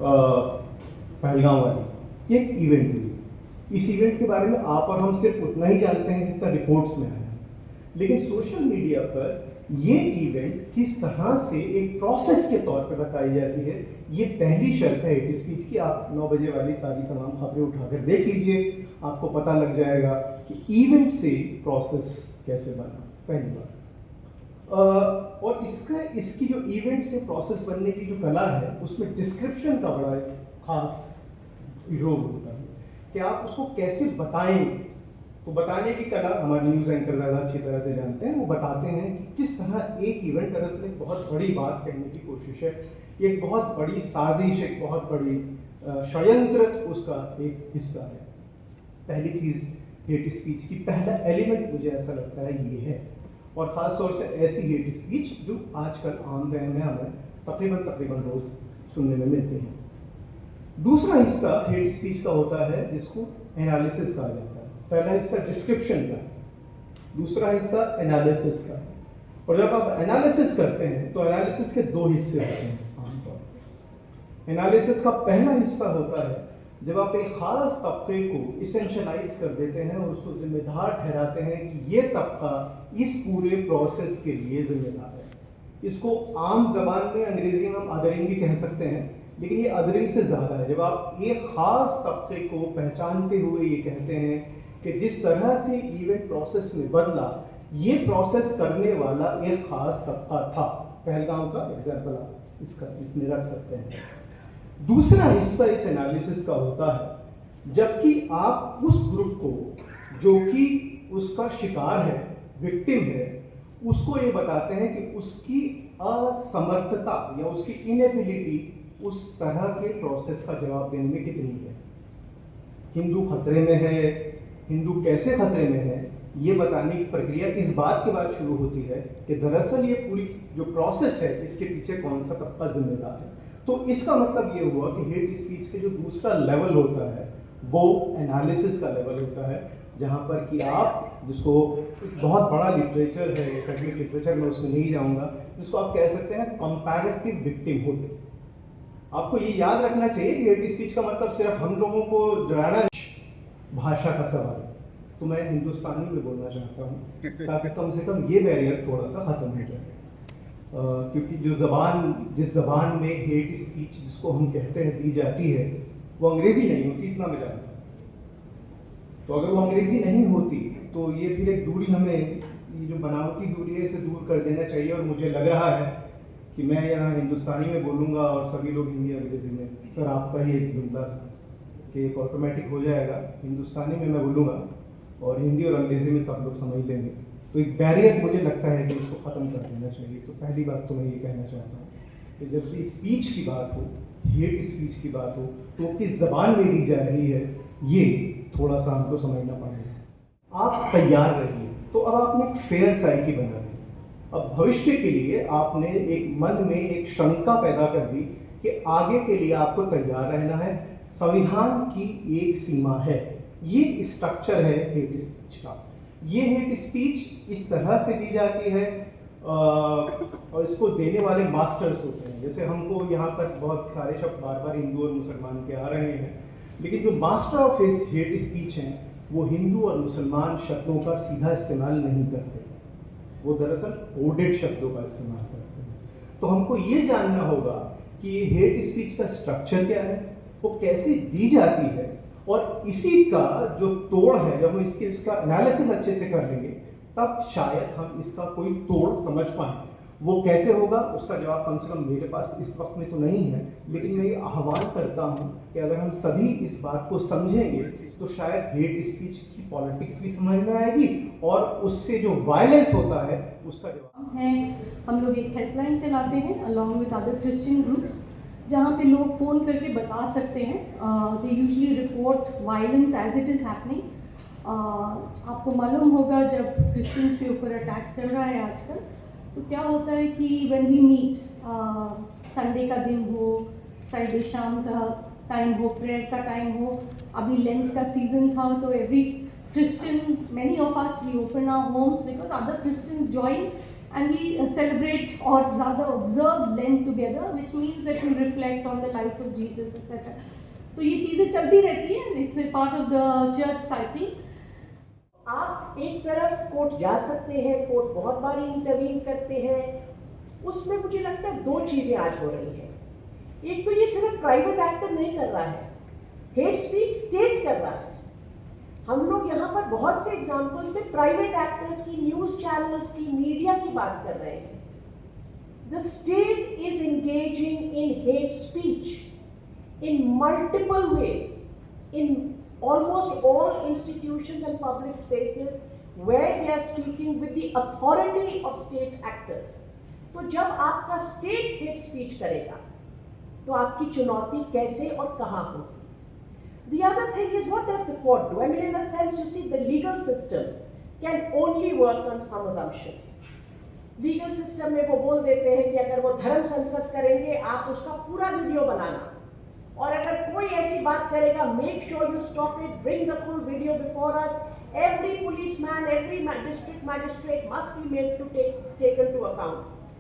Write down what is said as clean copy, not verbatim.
पहलगाम वाली, ये एक इवेंट हुई। इस इवेंट के बारे में आप और हम सिर्फ उतना ही जानते हैं जितना रिपोर्ट्स में आया, लेकिन सोशल मीडिया पर ये इवेंट किस तरह से एक प्रोसेस के तौर पे बताई जाती है, ये पहली शर्त है हेट स्पीच की। आप 9 बजे वाली सारी तमाम खबरें उठाकर देख लीजिए, आपको पता लग जाएगा कि इवेंट से प्रोसेस कैसे बना, पहली बात। और इसकी जो इवेंट से प्रोसेस बनने की जो कला है, उसमें डिस्क्रिप्शन का बड़ा खास रोल होता है कि आप उसको कैसे बताएंगे। तो बताने की कला हमारे न्यूज़ एंकर ज़्यादा अच्छी तरह से जानते हैं। वो बताते हैं कि किस तरह एक इवेंट दरअसल एक बहुत बड़ी बात कहने की कोशिश है, एक बहुत बड़ी साजिश, एक बहुत बड़ी षड्यंत्र उसका एक हिस्सा है। पहली चीज़ हेट स्पीच की पहला एलिमेंट मुझे ऐसा लगता है ये है, और ख़ास तौर से ऐसी हेट स्पीच जो आजकल आम वहम में हमें तकरीबन रोज़ सुनने में मिलती हैं। दूसरा हिस्सा हेट स्पीच का होता है जिसको एनालिसिस कहा जाता है। पहला हिस्सा डिस्क्रिप्शन का है, दूसरा हिस्सा एनालिसिस का है। और जब आप एनालिसिस करते हैं तो एनालिसिस के दो हिस्से होते हैं आमतौर पर। एनालिसिस का पहला हिस्सा होता है जब आप एक ख़ास तबके को इसेंशलाइज कर देते हैं और उसको जिम्मेदार ठहराते हैं कि ये तबका इस पूरे प्रोसेस के लिए जिम्मेदार है। इसको आम जबान में अंग्रेजी में हम अदरिंग भी कह सकते हैं, लेकिन ये अदरिंग से ज़्यादा है। जब आप एक ख़ास तबके को पहचानते हुए ये कहते हैं कि जिस तरह से इवेंट प्रोसेस में बदला, ये प्रोसेस करने वाला एक ख़ास तबका था। पहलगाम का एग्जाम्पल आप इसमें रख सकते हैं। दूसरा हिस्सा इस एनालिसिस का होता है जबकि आप उस ग्रुप को जो कि उसका शिकार है, विक्टिम है, उसको ये बताते हैं कि उसकी असमर्थता या उसकी इनएबिलिटी उस तरह के प्रोसेस का जवाब देने में कितनी है। हिंदू खतरे में है, हिंदू कैसे खतरे में है, ये बताने की प्रक्रिया इस बात के बाद शुरू होती है कि दरअसल ये पूरी जो प्रोसेस है इसके पीछे कौन सा तबका जिम्मेदार है। तो इसका मतलब ये हुआ कि हेट स्पीच के जो दूसरा लेवल होता है वो एनालिसिस का लेवल होता है, जहाँ पर कि आप जिसको बहुत बड़ा लिटरेचर है, एकेडमिक लिटरेचर में उसमें नहीं जाऊँगा, जिसको आप कह सकते हैं कंपैरेटिव विक्टिमहुड। आपको ये याद रखना चाहिए कि हेट स्पीच का मतलब सिर्फ हम लोगों को डराना, भाषा का सवाल। तो मैं हिंदुस्तानी में बोलना चाहता हूँ ताकि कम से कम ये बैरियर थोड़ा सा ख़त्म हो जाए। क्योंकि जिस ज़बान में हेट स्पीच जिसको हम कहते हैं दी जाती है वो अंग्रेज़ी नहीं होती, इतना मैं जानता हूँ। तो अगर वो अंग्रेज़ी नहीं होती तो ये फिर एक दूरी, हमें ये जो बनावटी दूरी है इसे दूर कर देना चाहिए। और मुझे लग रहा है कि मैं यहाँ हिंदुस्तानी में बोलूँगा और सभी लोग हिंदी अंग्रेज़ी में, सर आपका ही एक जुमला कि एक ऑटोमेटिक हो जाएगा। हिंदुस्तानी में मैं बोलूँगा और हिंदी और अंग्रेज़ी में सब लोग समझ लेंगे। तो एक बैरियर मुझे लगता है कि इसको ख़त्म कर देना चाहिए। तो पहली बात तो मैं ये कहना चाहता हूँ कि जब भी स्पीच की बात हो, हेट स्पीच की बात हो, तो वो किस ज़बान में दी जा रही है ये थोड़ा सा हमको समझना पड़ेगा। आप तैयार रहिए। तो अब आपने एक फेयर साइकी बना दी। अब भविष्य के लिए आपने एक मन में एक शंका पैदा कर दी कि आगे के लिए आपको तैयार रहना है। संविधान की एक सीमा है, ये स्ट्रक्चर है हेट स्पीच का। ये हेट स्पीच इस तरह से दी जाती है और इसको देने वाले मास्टर्स होते हैं। जैसे हमको यहाँ पर बहुत सारे शब्द बार बार हिंदू और मुसलमान के आ रहे हैं, लेकिन जो मास्टर ऑफ हेट स्पीच हैं वो हिंदू और मुसलमान शब्दों का सीधा इस्तेमाल नहीं करते, वो दरअसल कोडेड शब्दों का इस्तेमाल करते हैं। तो हमको ये जानना होगा कि ये हेट स्पीच का स्ट्रक्चर क्या है, वो कैसे दी जाती है, और इसी का जो तोड़ है, जब हम इसका एनालिसिस अच्छे से कर लेंगे तब शायद हम इसका कोई तोड़ समझ पाएं। वो कैसे होगा उसका जवाब कम से कम मेरे पास इस वक्त में तो नहीं है, लेकिन मैं ये आह्वान करता हूँ कि अगर हम सभी इस बात को समझेंगे तो शायद हेट स्पीच की पॉलिटिक्स भी समझ में आएगी और उससे जो वायलेंस होता है उसका जवाब है। हम लोग एक हेल्पलाइन चलाते हैं along with other Christian groups, जहाँ पे लोग फ़ोन करके बता सकते हैं। They usually report violence as it is happening. आपको मालूम होगा जब क्रिश्चियंस के ऊपर अटैक चल रहा है आजकल, तो क्या होता है कि व्हेन वी मीट, संडे का दिन हो, फ्राइडे शाम का टाइम हो, प्रेयर का टाइम हो, अभी लेंथ का सीजन था, तो every Christian, many of us, we open our homes because other Christians join and we celebrate or rather observe Lent together, which means that we reflect on the life of Jesus, etc. तो ये चीज़ें चलती रहती हैं, it's a part of the church cycle. आप एक तरफ court जा सकते हैं, कोर्ट बहुत बार इंटरवीन करते हैं, उसमें मुझे लगता है दो चीज़ें आज हो रही हैं। एक तो ये सिर्फ प्राइवेट एक्टर नहीं कर रहा है, हेट स्पीच स्टेट कर रहा है। हम लोग यहाँ पर बहुत से एग्जाम्पल्स में प्राइवेट एक्टर्स की, न्यूज़ चैनल्स की, मीडिया की बात कर रहे हैं। The state is engaging in hate speech in multiple ways in almost all institutions and public spaces where they are speaking with the authority of state actors. तो जब आपका state hate speech करेगा तो आपकी चुनौती कैसे और कहाँ होगी? The other thing is, what does the court do? I mean, in a sense, you see, the legal system can only work on some assumptions. Legal system में वो बोल देते हैं कि अगर वो धर्म संसद करेंगे, आप उसका पूरा वीडियो बनाना, और अगर कोई ऐसी बात करेगा, make sure you stop it, bring the full video before us. Every policeman, every district magistrate must be made to taken to account.